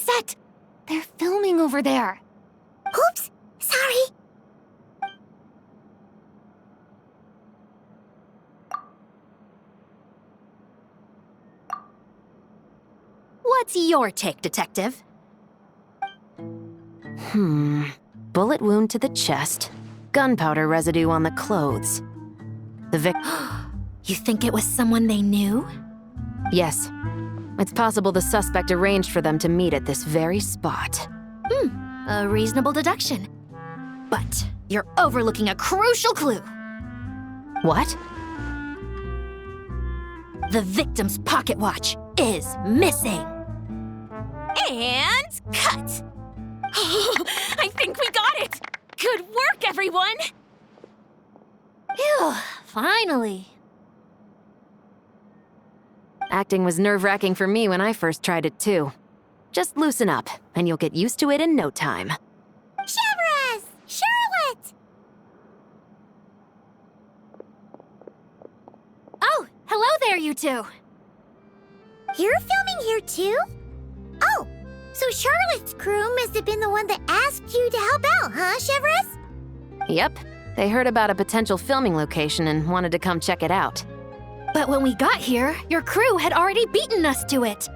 set! They're filming over there. Oops, sorry. What's your take, Detective? Bullet wound to the chest. Gunpowder residue on the clothes. The You think it was someone they knew? Yes. It's possible the suspect arranged for them to meet at this very spot. A reasonable deduction. But you're overlooking a crucial clue. What? The victim's pocket watch is missing. And cut! I think we got it! Good work, everyone! Phew, finally. Acting was nerve-wracking for me when I first tried it too. Just loosen up, and you'll get used to it in no time. Severus! Charlotte! Oh, hello there, you two. You're filming here too? Oh, so Charlotte's crew must have been the one that asked you to help out, huh, Severus? Yep. They heard about a potential filming location and wanted to come check it out. But when we got here, your crew had already beaten us to it.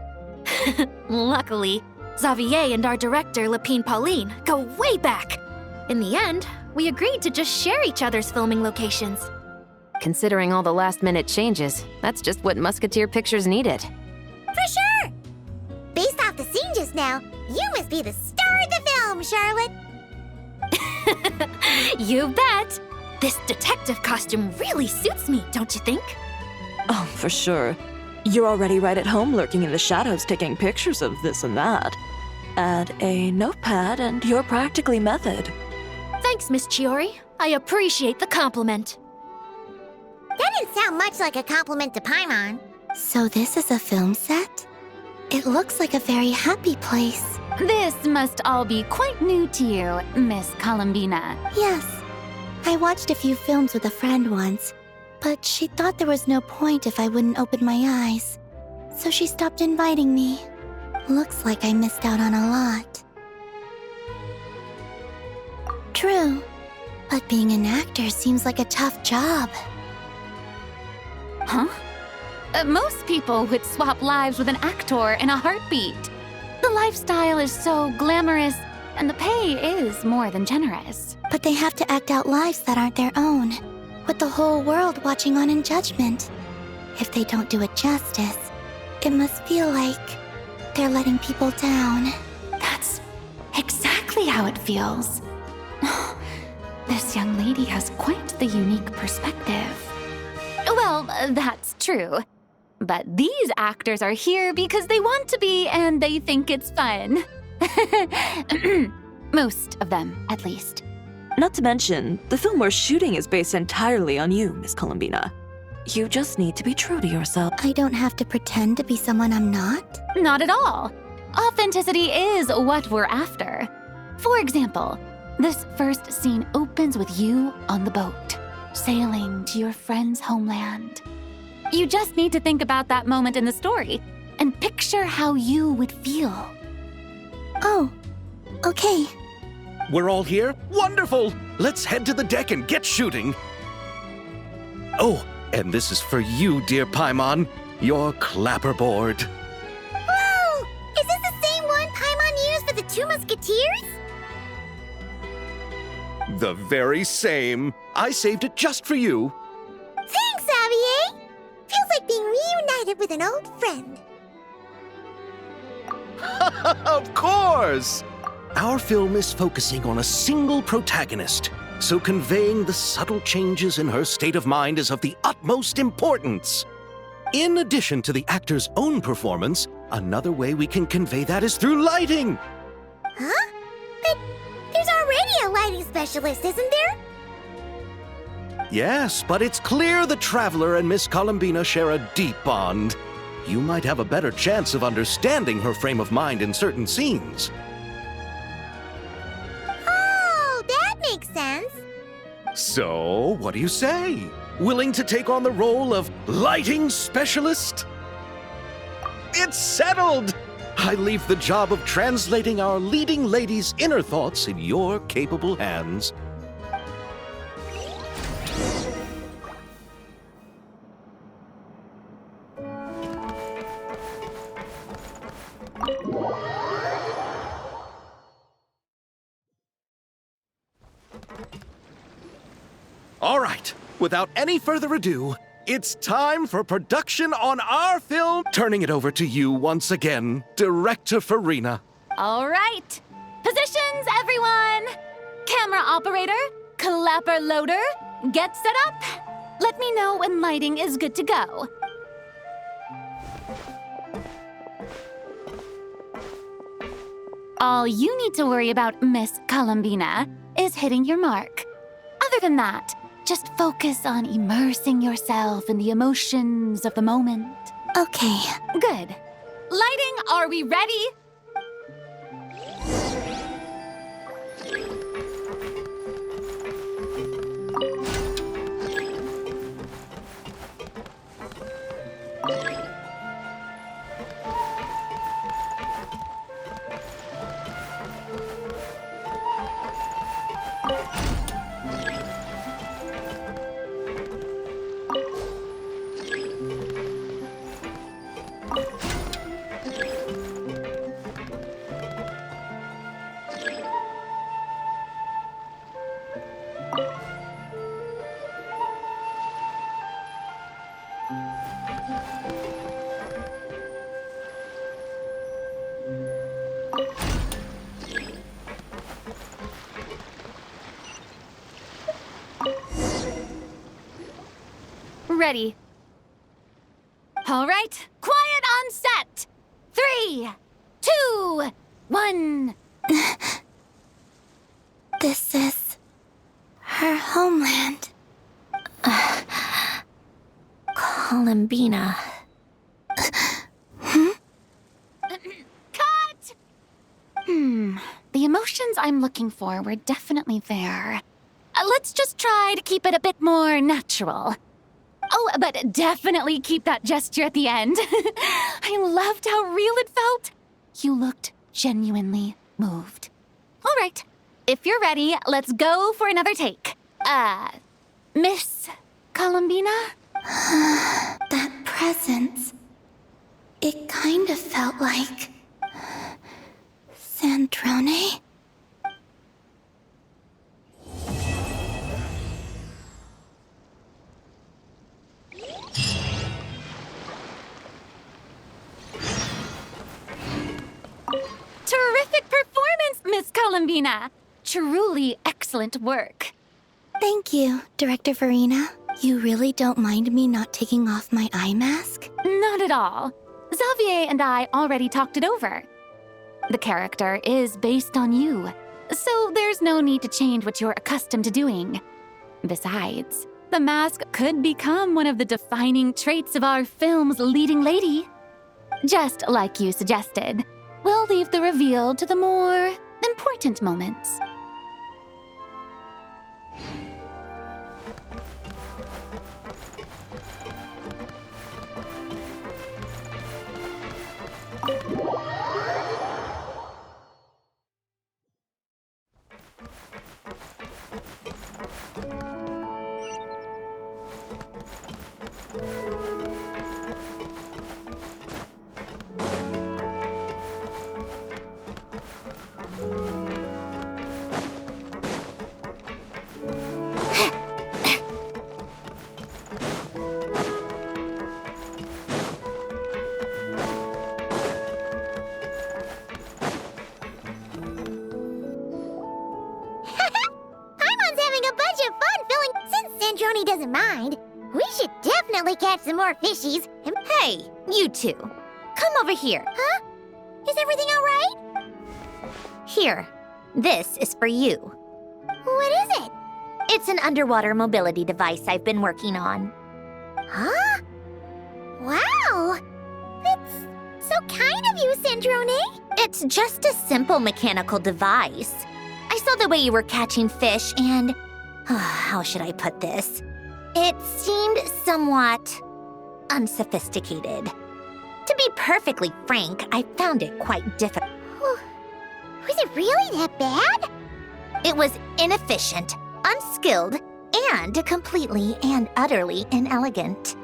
Luckily, Xavier and our director, Lapine Pauline, go way back. In the end, we agreed to just share each other's filming locations. Considering all the last-minute changes, that's just what Musketeer Pictures needed. For sure! Based off the scene just now, you must be the star of the film, Charlotte! You bet! This detective costume really suits me, don't you think? Oh, for sure. You're already right at home lurking in the shadows taking pictures of this and that. Add a notepad and you're practically method. Thanks, Miss Chiori. I appreciate the compliment. That didn't sound much like a compliment to Paimon. So this is a film set? It looks like a very happy place. This must all be quite new to you, Miss Columbina. Yes. I watched a few films with a friend once, but she thought there was no point if I wouldn't open my eyes. So she stopped inviting me. Looks like I missed out on a lot. True, but being an actor seems like a tough job. Huh? Most people would swap lives with an actor in a heartbeat. The lifestyle is so glamorous, and the pay is more than generous. But they have to act out lives that aren't their own, with the whole world watching on in judgment. If they don't do it justice, it must feel like they're letting people down. That's exactly how it feels. This young lady has quite the unique perspective. Well, that's true. But these actors are here because they want to be and they think it's fun. Most of them, at least. Not to mention, the film we're shooting is based entirely on you, Miss Columbina. You just need to be true to yourself. I don't have to pretend to be someone I'm not? Not at all. Authenticity is what we're after. For example, this first scene opens with you on the boat, sailing to your friend's homeland. You just need to think about that moment in the story and picture how you would feel. Oh, okay. We're all here? Wonderful! Let's head to the deck and get shooting. Oh, and this is for you, dear Paimon, your clapperboard. Whoa! Is this the same one Paimon used for the Two Musketeers? The very same. I saved it just for you. Thanks, Xavier! Feels like being reunited with an old friend. Of course! Our film is focusing on a single protagonist, so conveying the subtle changes in her state of mind is of the utmost importance. In addition to the actor's own performance, another way we can convey that is through lighting. Huh? But there's already a lighting specialist, isn't there? Yes, but it's clear the Traveler and Miss Columbina share a deep bond. You might have a better chance of understanding her frame of mind in certain scenes. Oh, that makes sense. So, what do you say? Willing to take on the role of lighting specialist? It's settled! I leave the job of translating our leading lady's inner thoughts in your capable hands. All right, without any further ado, it's time for production on our film. Turning it over to you once again, Director Farina. All right. Positions, everyone. Camera operator, clapper loader, get set up. Let me know when lighting is good to go. All you need to worry about, Miss Columbina, is hitting your mark. Other than that, just focus on immersing yourself in the emotions of the moment. Okay. Good. Lighting, are we ready? Ready. All right, quiet on set. 3, 2, 1. This is her homeland. Columbina. Cut! The emotions I'm looking for were definitely there. Let's just try to keep it a bit more natural. Oh, but definitely keep that gesture at the end. I loved how real it felt. You looked genuinely moved. All right, if you're ready, let's go for another take. Miss Columbina? That presence. It kind of felt like... Sandrone? Terrific performance, Miss Columbina. Truly excellent work. Thank you, Director Farina. You really don't mind me not taking off my eye mask? Not at all. Xavier and I already talked it over. The character is based on you, so there's no need to change what you're accustomed to doing. Besides, the mask could become one of the defining traits of our film's leading lady. Just like you suggested, we'll leave the reveal to the more important moments. Paimon's having a bunch of fun filling. Since Sandrone doesn't mind, we should definitely catch some more fishies. And Hey, you two. Come over here. huh? Is everything all right? Here. This is for you. What is it? It's an underwater mobility device I've been working on. Huh? Wow! That's so kind of you, Sandrone. It's just a simple mechanical device. I saw the way you were catching fish and... how should I put this? It seemed somewhat unsophisticated. To be perfectly frank, I found it quite difficult. Was it really that bad? It was inefficient, unskilled, and completely and utterly inelegant.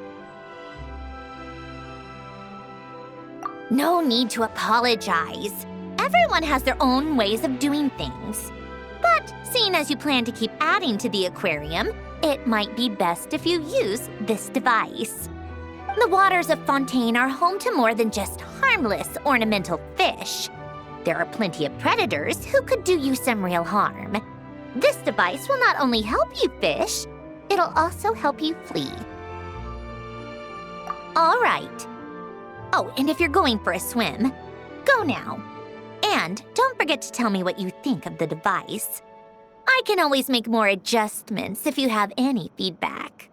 No need to apologize. Everyone has their own ways of doing things. But seeing as you plan to keep adding to the aquarium, it might be best if you use this device. The waters of Fontaine are home to more than just harmless ornamental fish. There are plenty of predators who could do you some real harm. This device will not only help you fish, it'll also help you flee. All right. Oh, and if you're going for a swim, go now. And don't forget to tell me what you think of the device. I can always make more adjustments if you have any feedback.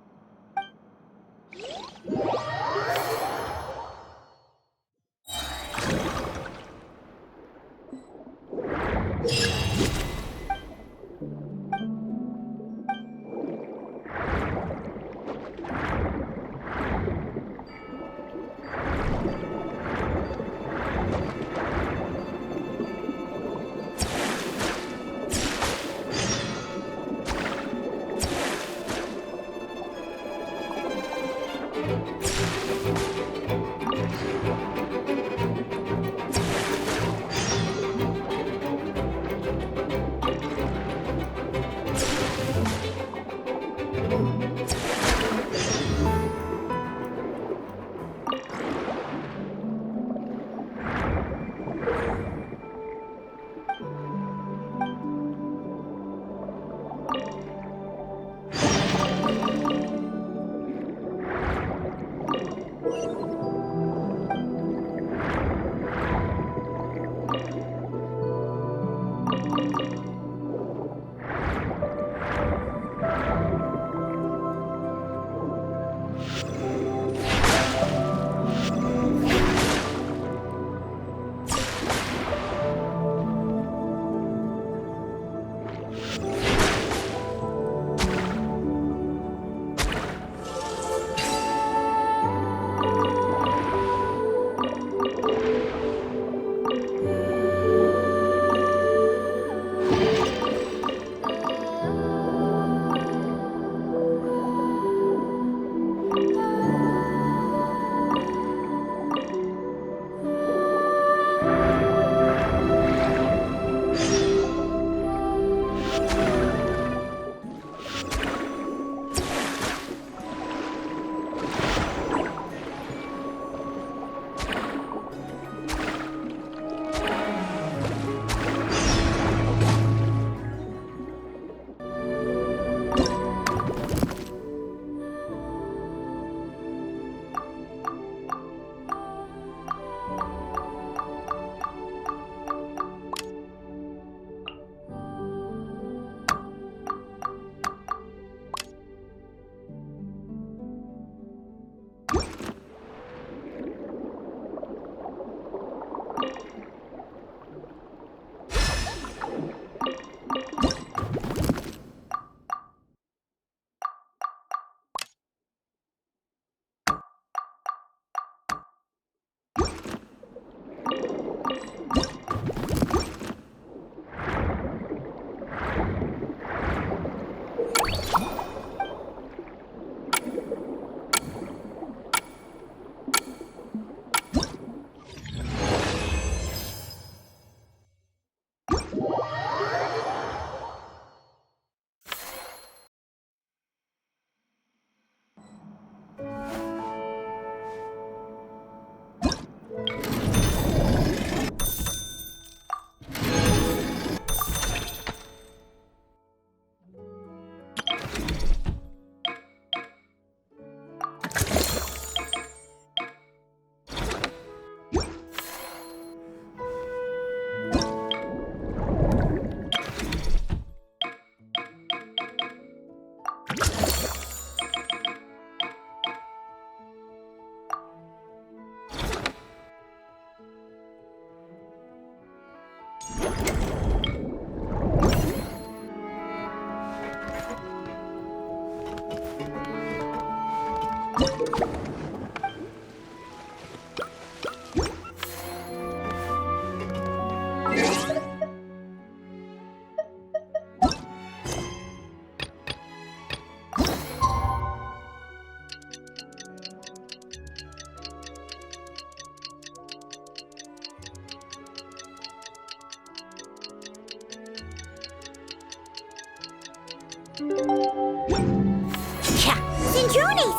Cendrone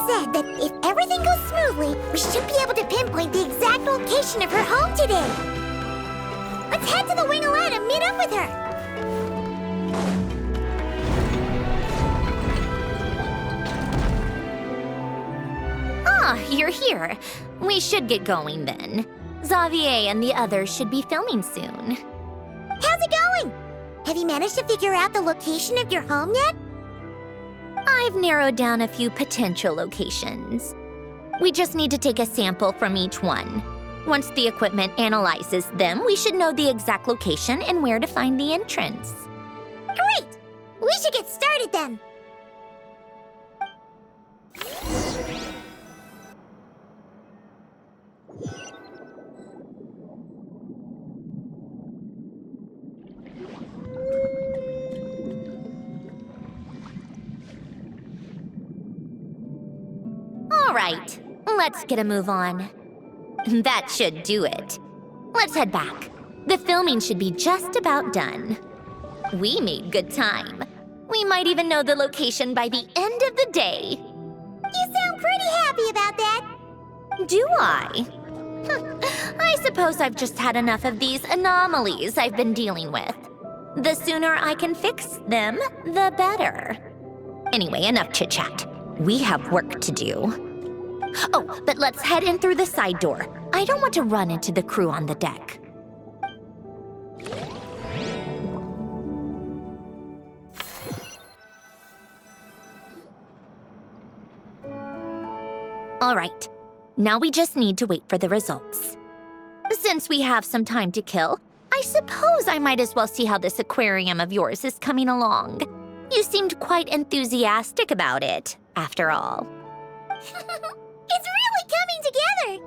said that if everything goes smoothly, we should be able to pinpoint the exact location of her home today. Let's head to the Wing Alad and meet up with her. Ah, you're here. We should get going then. Xavier and the others should be filming soon. How's it going? Have you managed to figure out the location of your home yet? I've narrowed down a few potential locations. We just need to take a sample from each one. Once the equipment analyzes them, we should know the exact location and where to find the entrance. Great! We should get started then. All right, let's get a move on. That should do it. Let's head back. The filming should be just about done. We made good time. We might even know the location by the end of the day. You sound pretty happy about that. Do I? I suppose I've just had enough of these anomalies I've been dealing with. The sooner I can fix them, the better. Anyway, enough chit-chat. We have work to do. Oh, but let's head in through the side door. I don't want to run into the crew on the deck. All right, now we just need to wait for the results. Since we have some time to kill, I suppose I might as well see how this aquarium of yours is coming along. You seemed quite enthusiastic about it, after all. It's really coming together!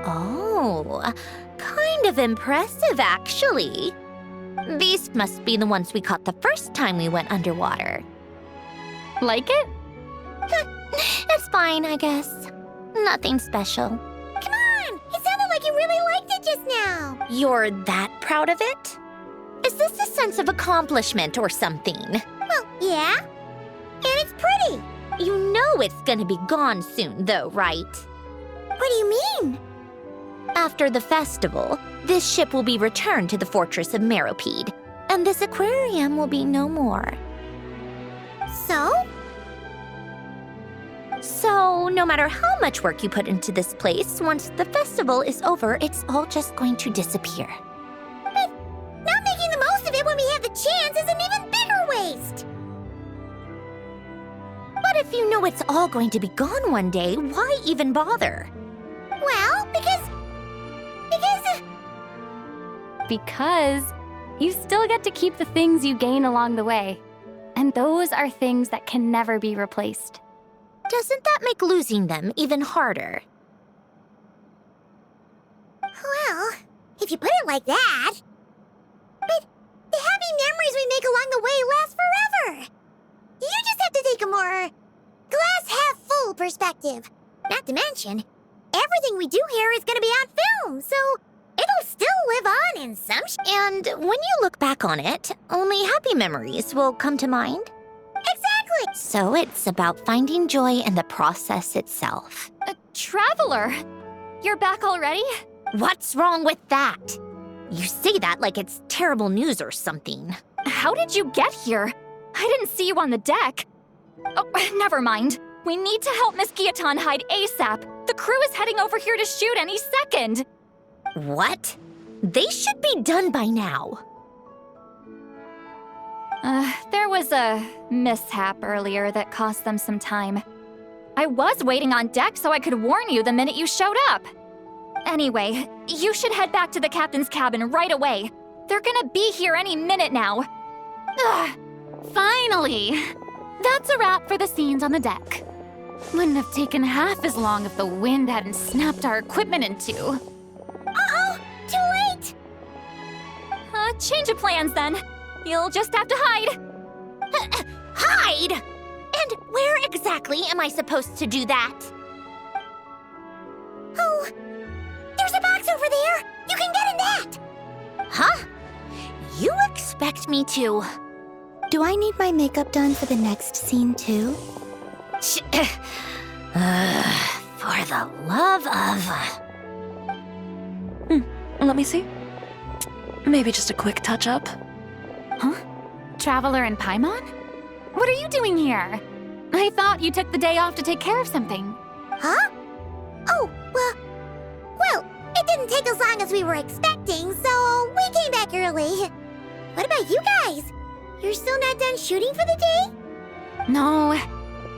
Oh, kind of impressive, actually. These must be the ones we caught the first time we went underwater. Like it? It's fine, I guess. Nothing special. Come on! It sounded like you really liked it just now! You're that proud of it? Is this a sense of accomplishment or something? Well, yeah. And it's pretty! You know it's gonna be gone soon, though, right? What do you mean? After the festival, this ship will be returned to the fortress of Meropide, and this aquarium will be no more. So? So, no matter how much work you put into this place, once the festival is over, it's all just going to disappear. But not making the most of it when we have the chance is an even bigger waste! But if you know it's all going to be gone one day, why even bother? Well, because Because you still get to keep the things you gain along the way. And those are things that can never be replaced. Doesn't that make losing them even harder? well, if you put it like that. But the happy memories we make along the way last forever! You just have to take a more glass-half-full perspective. Not to mention, everything we do here is gonna be on film, so it'll still live on in some And when you look back on it, only happy memories will come to mind. Exactly! So it's about finding joy in the process itself. Traveler! You're back already? What's wrong with that? You say that like it's terrible news or something. How did you get here? I didn't see you on the deck. Oh, never mind. We need to help Miss Guillotin hide ASAP. The crew is heading over here to shoot any second. What? They should be done by now. There was a mishap earlier that cost them some time. I was waiting on deck so I could warn you the minute you showed up. Anyway, you should head back to the captain's cabin right away. They're gonna be here any minute now. Ugh, finally! That's a wrap for the scenes on the deck. Wouldn't have taken half as long if the wind hadn't snapped our equipment in two. Uh-oh! Too late! Change of plans then. You'll just have to hide. Hide? And where exactly am I supposed to do that? Oh, there's a box over there! You can get in that! Huh? You expect me to? Do I need my makeup done for the next scene too? For the love of... Let me see. Maybe just a quick touch-up. Huh? Traveler and Paimon? What are you doing here? I thought you took the day off to take care of something. Huh? Oh, well, it didn't take as long as we were expecting, so we came back early. What about you guys? You're still not done shooting for the day? No,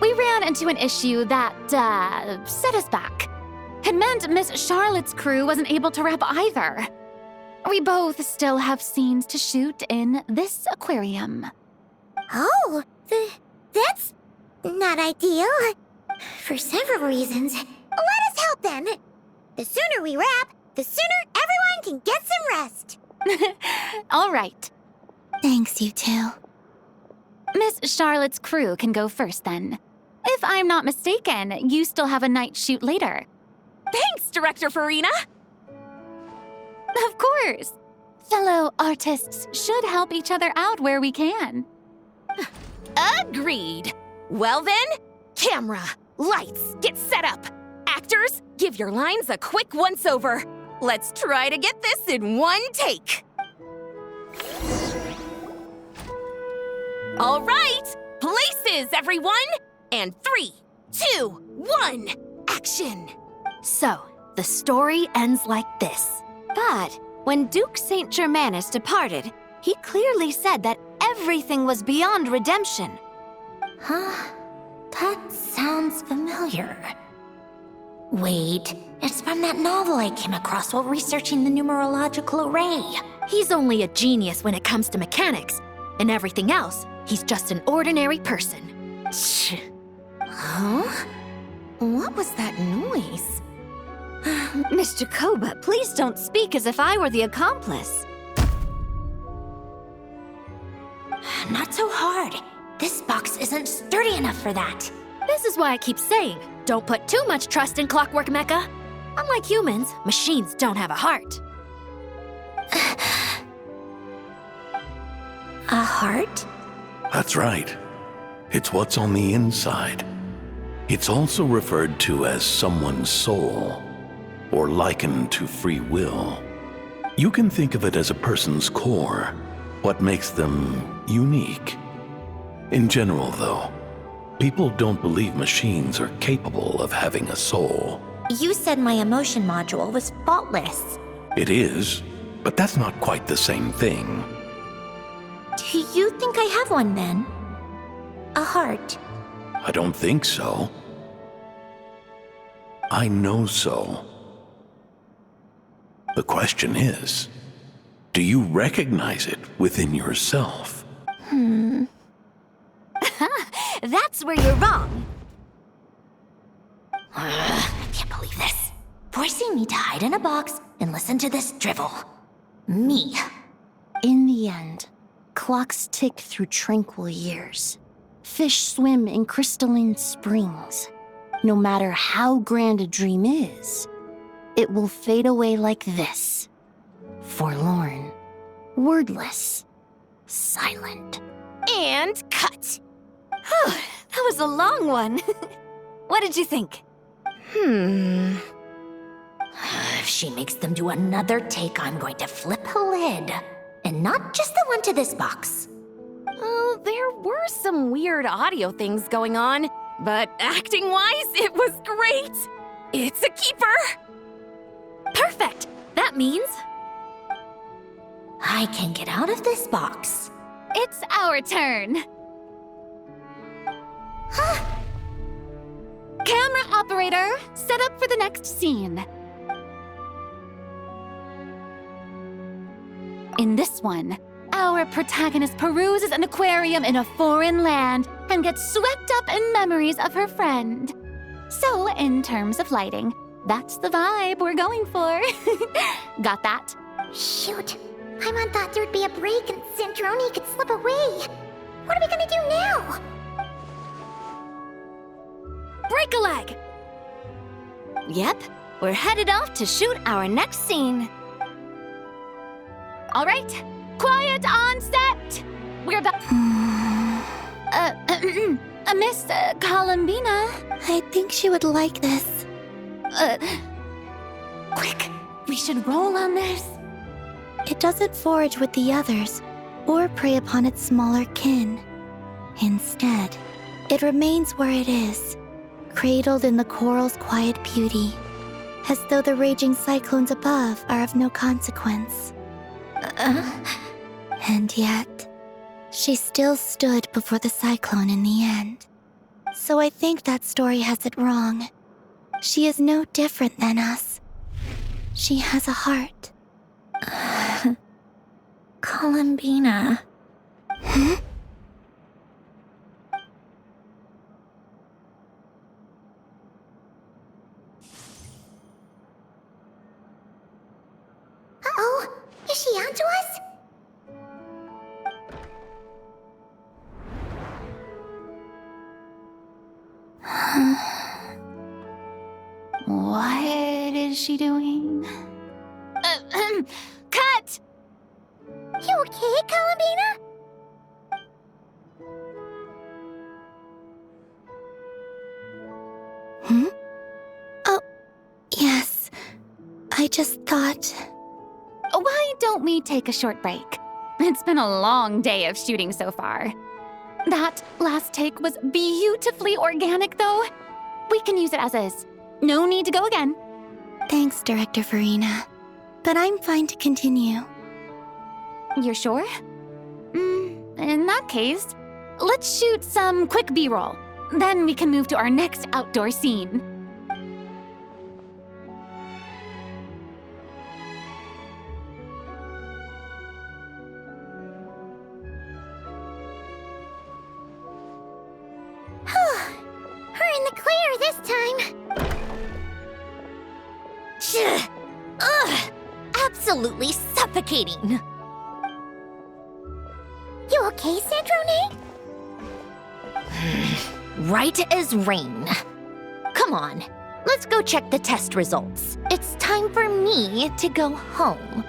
we ran into an issue that, set us back. It meant Miss Charlotte's crew wasn't able to wrap either. We both still have scenes to shoot in this aquarium. Oh, that's not ideal. For several reasons. Let us help then. The sooner we wrap, the sooner everyone can get some rest. All right. Thanks, you two. Miss Charlotte's crew can go first then. If I'm not mistaken, you still have a night shoot later. Thanks, Director Farina. Of course. Fellow artists should help each other out where we can. Agreed. Well then, camera, lights, get set up. Actors, give your lines a quick once-over. Let's try to get this in one take. All right, places, everyone. And 3, 2, 1, action. So, the story ends like this. But when Duke Saint Germanus departed, he clearly said that everything was beyond redemption. Huh? That sounds familiar. Wait, it's from that novel I came across while researching the numerological array. He's only a genius when it comes to mechanics. And everything else, he's just an ordinary person. Shh. Huh? What was that noise? Miss Jacoba, please don't speak as if I were the accomplice. Not so hard. This box isn't sturdy enough for that. This is why I keep saying, don't put too much trust in Clockwork Mecha. Unlike humans, machines don't have a heart. A heart? That's right. It's what's on the inside. It's also referred to as someone's soul, or likened to free will. You can think of it as a person's core, what makes them unique. In general, though, people don't believe machines are capable of having a soul. You said my emotion module was faultless. It is, but that's not quite the same thing. Do you think I have one then? A heart? I don't think so. I know so. The question is, do you recognize it within yourself? That's where you're wrong. I can't believe this. Forcing me to hide in a box and listen to this drivel. Me. In the end, clocks tick through tranquil years. Fish swim in crystalline springs. No matter how grand a dream is, it will fade away like this. Forlorn, wordless, silent. And cut. That was a long one. What did you think? If she makes them do another take, I'm going to flip a lid. And not just the one to this box. Oh, there were some weird audio things going on, but acting-wise, it was great. It's a keeper. Perfect. That means I can get out of this box. It's our turn. Camera operator, set up for the next scene. In this one, our protagonist peruses an aquarium in a foreign land and get swept up in memories of her friend. So, in terms of lighting, that's the vibe we're going for. Got that? Shoot. Paimon thought there'd be a break and Sandrone could slip away. What are we gonna do now? Break a leg! Yep, we're headed off to shoot our next scene. All right, quiet on set! We're about... Miss Columbina? I think she would like this. Quick, we should roll on this. It doesn't forage with the others or prey upon its smaller kin. Instead, it remains where it is, cradled in the coral's quiet beauty, as though the raging cyclones above are of no consequence. And yet, she still stood before the cyclone in the end. So I think that story has it wrong. She is no different than us. She has a heart. Columbina. Hmm? Uh-oh. Is she onto us? What is she doing? Cut! You okay, Columbina? Hmm? Oh, yes. I just thought... Why don't we take a short break? It's been a long day of shooting so far. That last take was beautifully organic, though. We can use it as is. No need to go again. Thanks, Director Farina. But I'm fine to continue. You're sure? In that case, let's shoot some quick B-roll. Then we can move to our next outdoor scene. We're in the clear this time. Ugh! Absolutely suffocating. You okay, Sandrone? Right as rain. Come on, let's go check the test results. It's time for me to go home.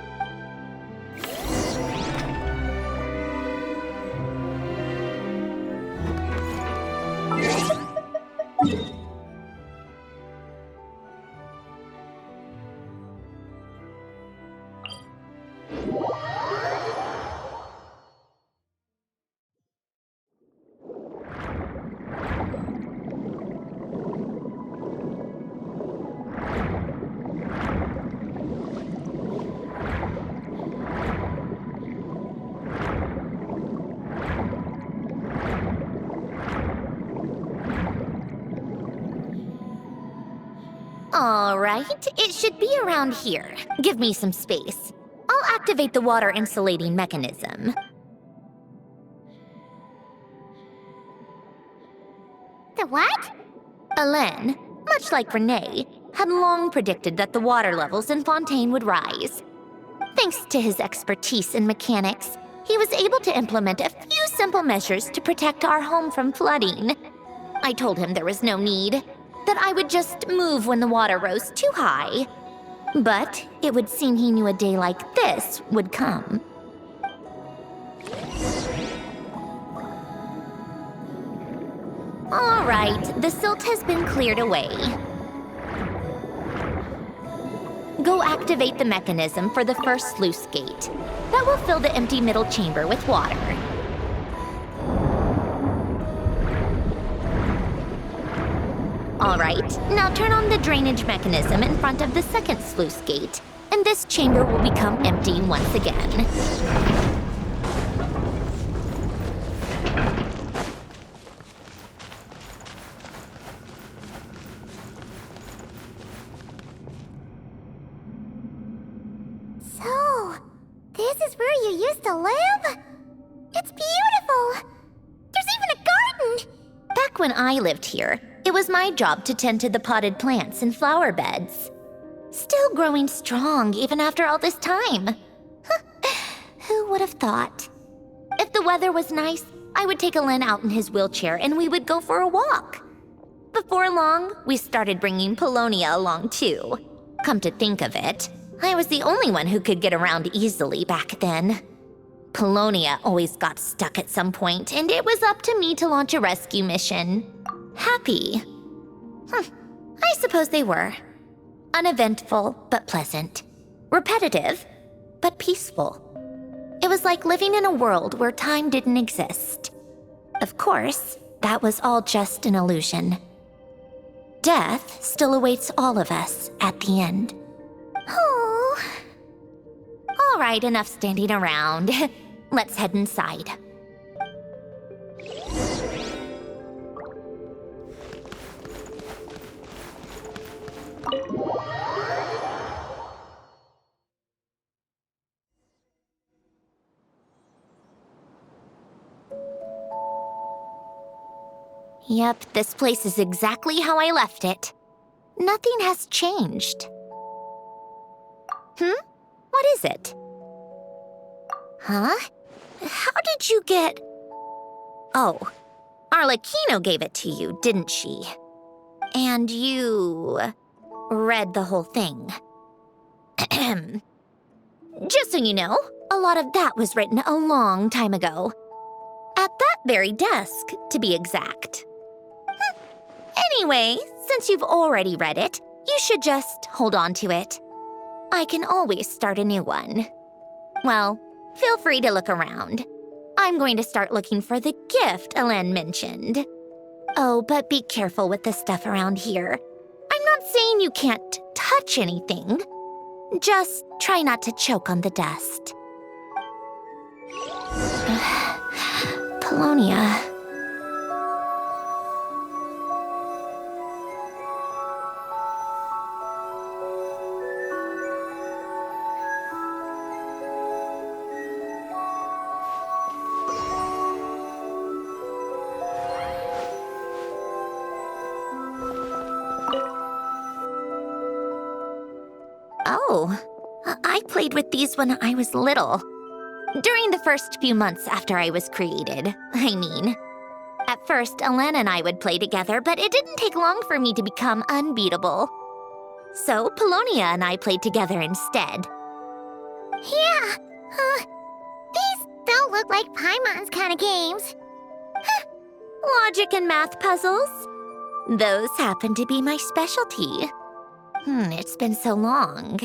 All right, it should be around here. Give me some space. I'll activate the water insulating mechanism. The what? Alain, much like Renee, had long predicted that the water levels in Fontaine would rise. Thanks to his expertise in mechanics, he was able to implement a few simple measures to protect our home from flooding. I told him there was no need, that I would just move when the water rose too high. But it would seem he knew a day like this would come. All right, the silt has been cleared away. Go activate the mechanism for the first sluice gate. That will fill the empty middle chamber with water. All right, now turn on the drainage mechanism in front of the second sluice gate, and this chamber will become empty once again. So, this is where you used to live? It's beautiful! There's even a garden! Back when I lived here, it was my job to tend to the potted plants and flower beds. Still growing strong even after all this time. Who would have thought? If the weather was nice, I would take Alen out in his wheelchair and we would go for a walk. Before long, we started bringing Polonia along too. Come to think of it, I was the only one who could get around easily back then. Polonia always got stuck at some point, and it was up to me to launch a rescue mission. Happy. I suppose they were. Uneventful, but pleasant. Repetitive, but peaceful. It was like living in a world where time didn't exist. Of course, that was all just an illusion. Death still awaits all of us at the end. Oh. All right, enough standing around. Let's head inside. Yep, this place is exactly how I left it. Nothing has changed. What is it? Huh? How did you get... Oh, Arlecchino gave it to you, didn't she? And you... read the whole thing. Just so you know, a lot of that was written a long time ago. At that very desk, to be exact. Anyway, since you've already read it, you should just hold on to it. I can always start a new one. Well, feel free to look around. I'm going to start looking for the gift Alen mentioned. Oh, but be careful with the stuff around here. I'm not saying you can't touch anything. Just try not to choke on the dust. Polonia. Oh, I played with these when I was little. During the first few months after I was created, I mean. At first, Alen and I would play together, but it didn't take long for me to become unbeatable. So, Polonia and I played together instead. Yeah, these don't look like Paimon's kind of games. Logic and math puzzles? Those happen to be my specialty. It's been so long.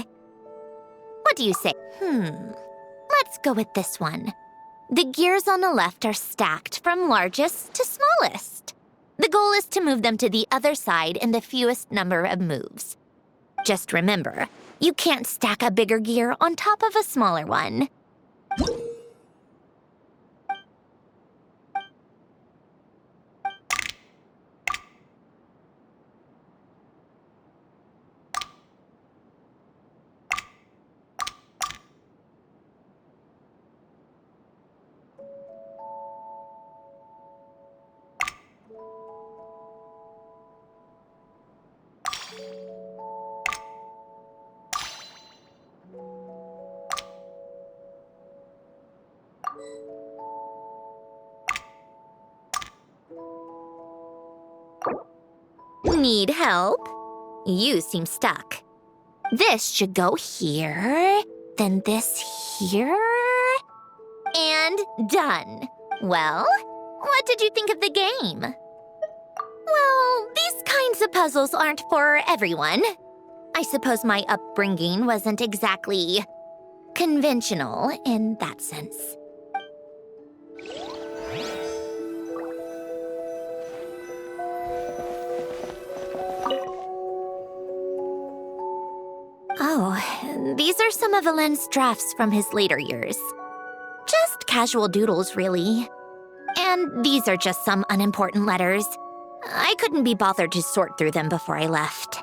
What do you say? Let's go with this one. The gears on the left are stacked from largest to smallest. The goal is to move them to the other side in the fewest number of moves. Just remember, you can't stack a bigger gear on top of a smaller one. Need help? You seem stuck. This should go here, then this here, and done. Well, what did you think of the game? Well, these kinds of puzzles aren't for everyone. I suppose my upbringing wasn't exactly conventional in that sense. Oh, these are some of Alen's drafts from his later years. Just casual doodles, really. And these are just some unimportant letters. I couldn't be bothered to sort through them before I left.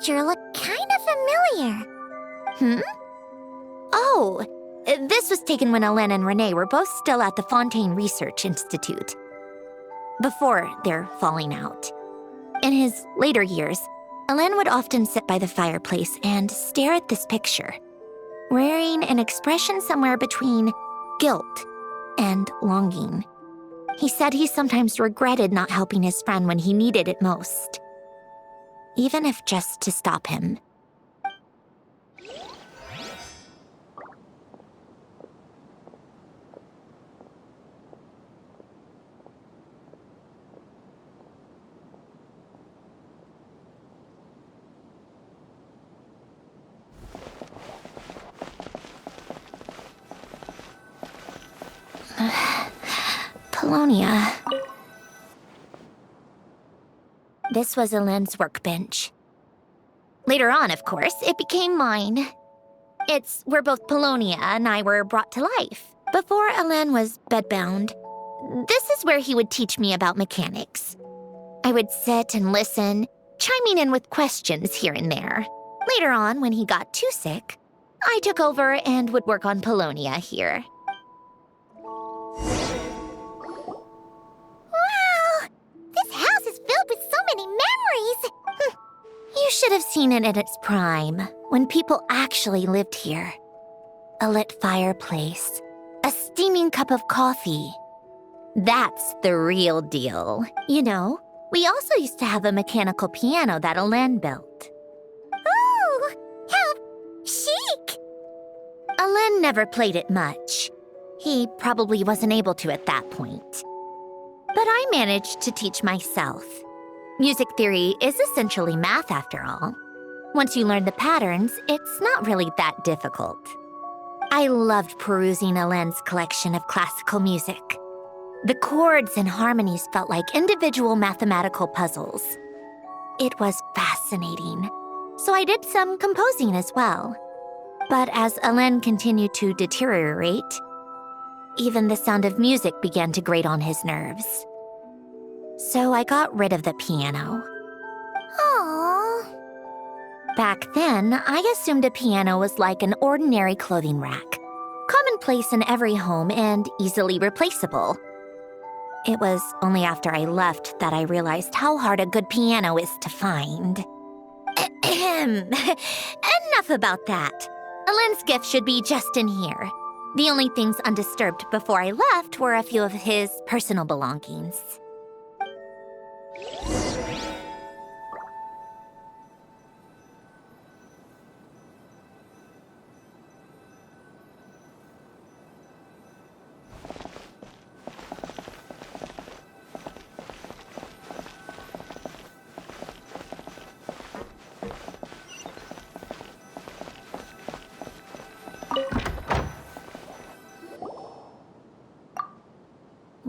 picture look kind of familiar. Oh, this was taken when Hélène and Renee were both still at the Fontaine Research Institute, before their falling out. In his later years, Hélène would often sit by the fireplace and stare at this picture, wearing an expression somewhere between guilt and longing. He said he sometimes regretted not helping his friend when he needed it most, even if just to stop him. Polonia. This was Hélène's workbench. Later on, of course, it became mine. It's where both Polonia and I were brought to life. Before Hélène was bedbound, this is where he would teach me about mechanics. I would sit and listen, chiming in with questions here and there. Later on, when he got too sick, I took over and would work on Polonia here. You should have seen it in its prime, when people actually lived here. A lit fireplace, a steaming cup of coffee. That's the real deal. You know, we also used to have a mechanical piano that Hélène built. Ooh, how chic! Hélène never played it much. He probably wasn't able to at that point. But I managed to teach myself. Music theory is essentially math, after all. Once you learn the patterns, it's not really that difficult. I loved perusing Hélène's collection of classical music. The chords and harmonies felt like individual mathematical puzzles. It was fascinating, so I did some composing as well. But as Hélène continued to deteriorate, even the sound of music began to grate on his nerves. So I got rid of the piano. Aww. Back then, I assumed a piano was like an ordinary clothing rack, commonplace in every home and easily replaceable. It was only after I left that I realized how hard a good piano is to find. Enough about that. Hélène's gift should be just in here. The only things undisturbed before I left were a few of his personal belongings.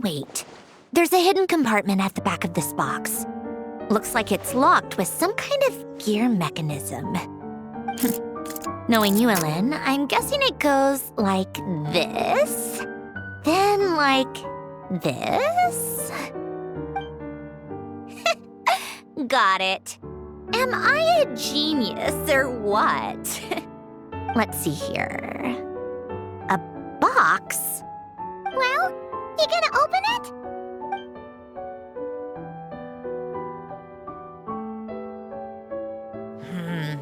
Wait, there's a hidden compartment at the back of this box. Looks like it's locked with some kind of gear mechanism. Knowing you, Hélène, I'm guessing it goes like this, then like this. Got it. Am I a genius or what? Let's see here. A box? Well, you gonna open it?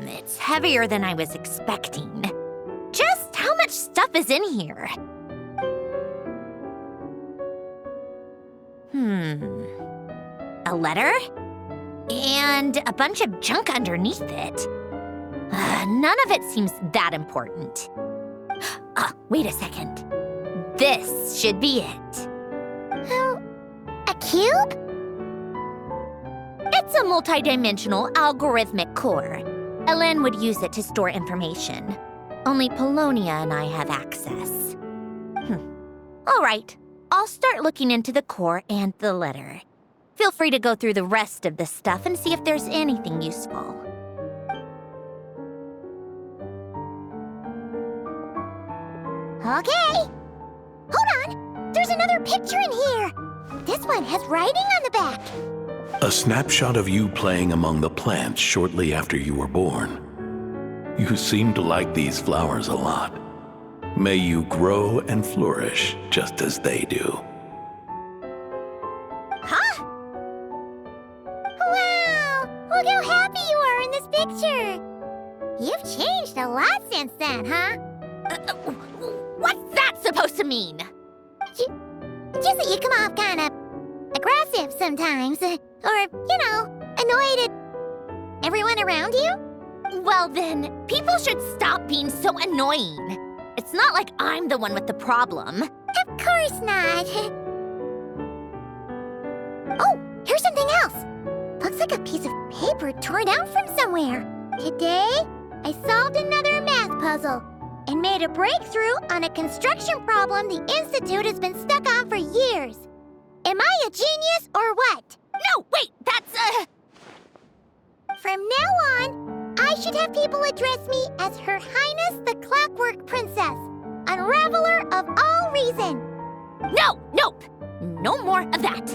It's heavier than I was expecting. Just how much stuff is in here? A letter? And a bunch of junk underneath it. None of it seems that important. Wait a second. This should be it. A cube? It's a multidimensional algorithmic core. Hélène would use it to store information. Only Polonia and I have access. All right, I'll start looking into the core and the letter. Feel free to go through the rest of the stuff and see if there's anything useful. Okay. Hold on. There's another picture in here. This one has writing on the back. A snapshot of you playing among the plants shortly after you were born. You seem to like these flowers a lot. May you grow and flourish just as they do. Huh? Wow! Look how happy you are in this picture! You've changed a lot since then, huh? What's that supposed to mean? Just that you come off kind of aggressive sometimes. Or, annoyed at everyone around you? Well then, people should stop being so annoying. It's not like I'm the one with the problem. Of course not. Oh, here's something else. Looks like a piece of paper torn out from somewhere. Today, I solved another math puzzle and made a breakthrough on a construction problem the Institute has been stuck on for years. Am I a genius or what? No, wait, that's From now on, I should have people address me as Her Highness the Clockwork Princess, unraveler of all reason. Nope. No more of that.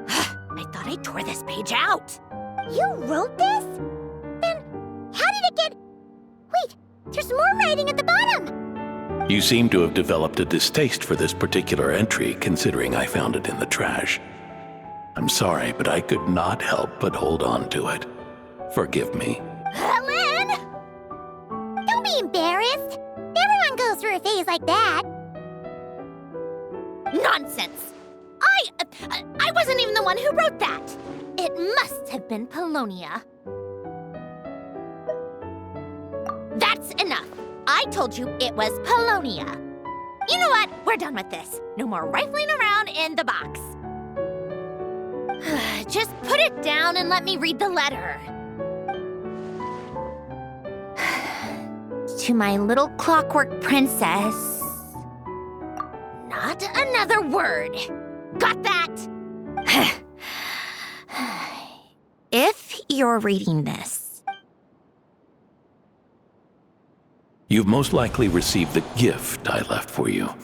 I thought I tore this page out. You wrote this? Then how did it get... Wait, there's more writing at the bottom. You seem to have developed a distaste for this particular entry, considering I found it in the trash. I'm sorry, but I could not help but hold on to it. Forgive me. Lynn! Don't be embarrassed. Everyone goes through a phase like that. Nonsense. I wasn't even the one who wrote that. It must have been Polonia. That's enough. I told you it was Polonia. You know what? We're done with this. No more rifling around in the box. Just put it down and let me read the letter. To my little clockwork princess. Not another word. Got that? If you're reading this. You've most likely received the gift I left for you.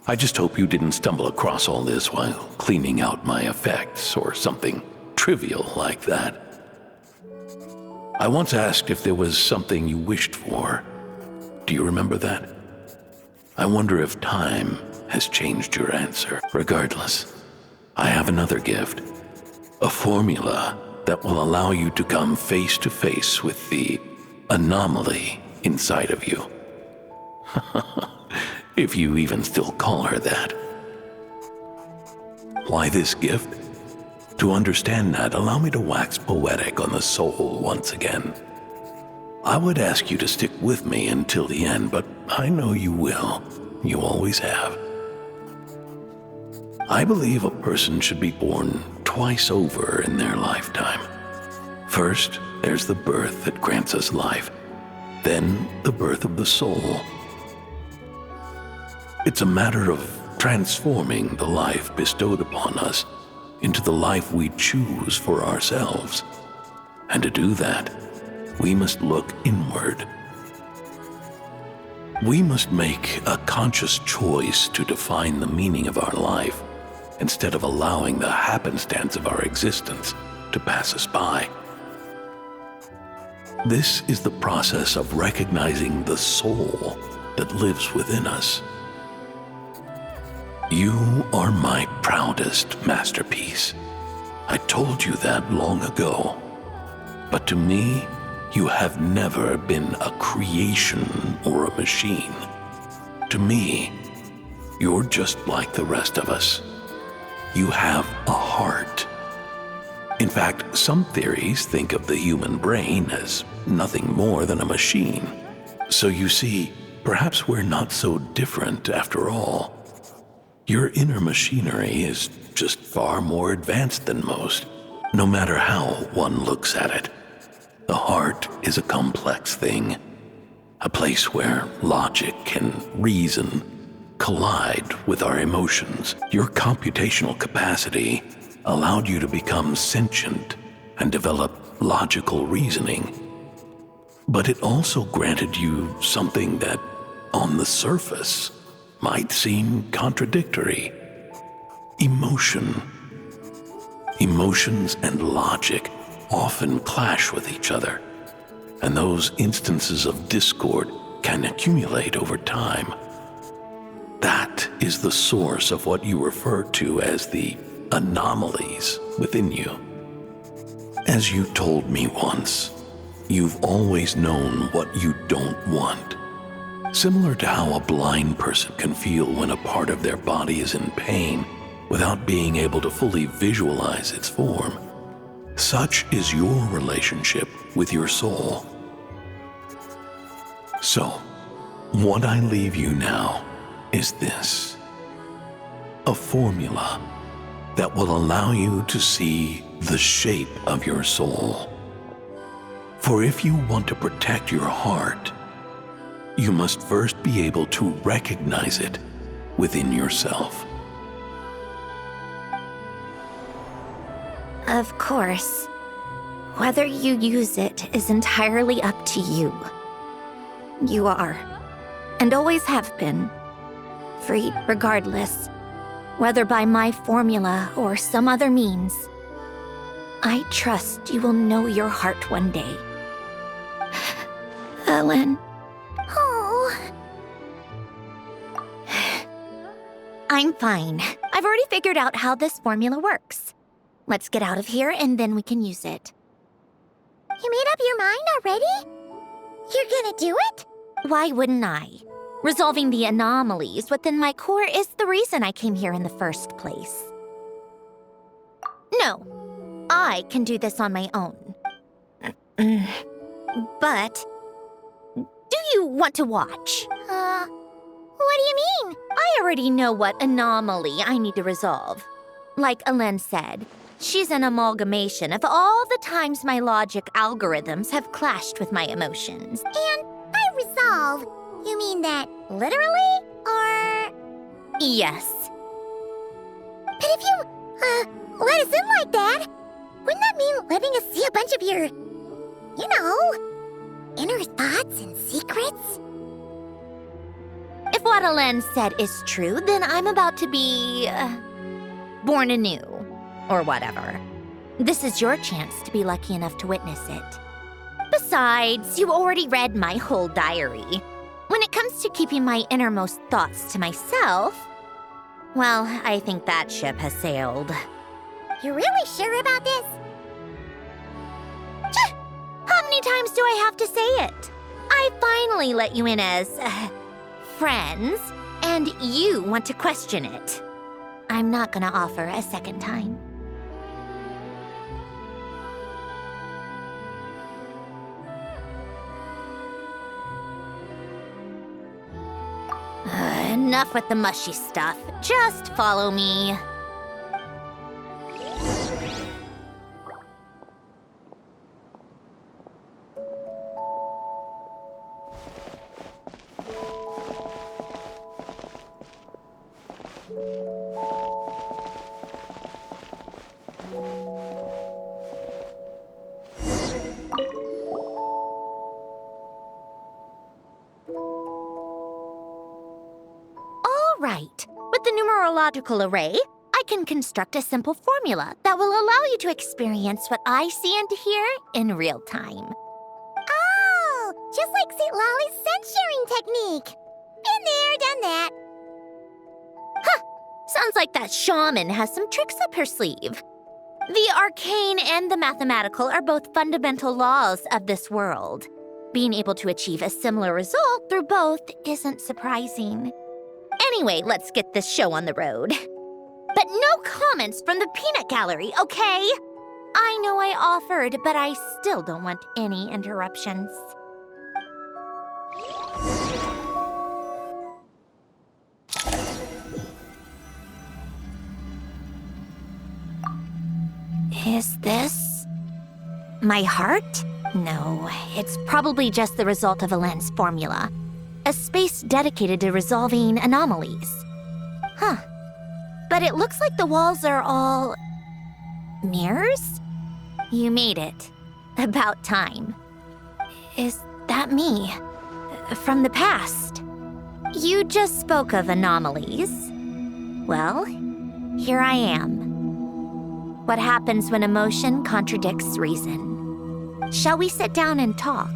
I just hope you didn't stumble across all this while cleaning out my effects or something trivial like that. I once asked if there was something you wished for. Do you remember that? I wonder if time has changed your answer. Regardless, I have another gift. A formula that will allow you to come face to face with the anomaly inside of you. If you even still call her that. Why this gift? To understand that, allow me to wax poetic on the soul once again. I would ask you to stick with me until the end, but I know you will. You always have. I believe a person should be born twice over in their lifetime. First, there's the birth that grants us life. Then, the birth of the soul. It's a matter of transforming the life bestowed upon us into the life we choose for ourselves. And to do that, we must look inward. We must make a conscious choice to define the meaning of our life instead of allowing the happenstance of our existence to pass us by. This is the process of recognizing the soul that lives within us. You are my proudest masterpiece. I told you that long ago. But to me, you have never been a creation or a machine. To me, you're just like the rest of us. You have a heart. In fact, some theories think of the human brain as nothing more than a machine. So you see, perhaps we're not so different after all. Your inner machinery is just far more advanced than most, no matter how one looks at it. The heart is a complex thing, a place where logic and reason collide with our emotions. Your computational capacity allowed you to become sentient and develop logical reasoning. But it also granted you something that, on the surface, might seem contradictory: emotion. Emotions and logic often clash with each other, and those instances of discord can accumulate over time. That is the source of what you refer to as the anomalies within you. As you told me once, you've always known what you don't want. Similar to how a blind person can feel when a part of their body is in pain without being able to fully visualize its form. Such is your relationship with your soul. So, what I leave you now is this: a formula that will allow you to see the shape of your soul. For if you want to protect your heart, you must first be able to recognize it within yourself. Of course. Whether you use it is entirely up to you. You are, and always have been, free regardless, whether by my formula or some other means. I trust you will know your heart one day. Ellen. Oh. I'm fine. I've already figured out how this formula works. Let's get out of here and then we can use it. You made up your mind already? You're gonna do it? Why wouldn't I? Resolving the anomalies within my core is the reason I came here in the first place. No, I can do this on my own. But, do you want to watch? What do you mean? I already know what anomaly I need to resolve. Like Alen said, she's an amalgamation of all the times my logic algorithms have clashed with my emotions. And by resolve, you mean that literally, or...? Yes. But if you, let us in like that, wouldn't that mean letting us see a bunch of your, you know, inner thoughts and secrets? If what Alen said is true, then I'm about to be... born anew, or whatever. This is your chance to be lucky enough to witness it. Besides, you already read my whole diary. When it comes to keeping my innermost thoughts to myself, well, I think that ship has sailed. You're really sure about this? How many times do I have to say it? I finally let you in as, friends, and you want to question it. I'm not gonna offer a second time. Enough with the mushy stuff. Just follow me. Right. With the numerological array, I can construct a simple formula that will allow you to experience what I see and hear in real time. Oh, just like St. Lolly's scent-sharing technique. Been there, done that. Huh. Sounds like that shaman has some tricks up her sleeve. The arcane and the mathematical are both fundamental laws of this world. Being able to achieve a similar result through both isn't surprising. Anyway, let's get this show on the road. But no comments from the peanut gallery, okay? I know I offered, but I still don't want any interruptions. Is this my heart? No, it's probably just the result of Alen's formula. A space dedicated to resolving anomalies. Huh. But it looks like the walls are all... mirrors? You made it. About time. Is that me? From the past? You just spoke of anomalies. Well, here I am. What happens when emotion contradicts reason? Shall we sit down and talk?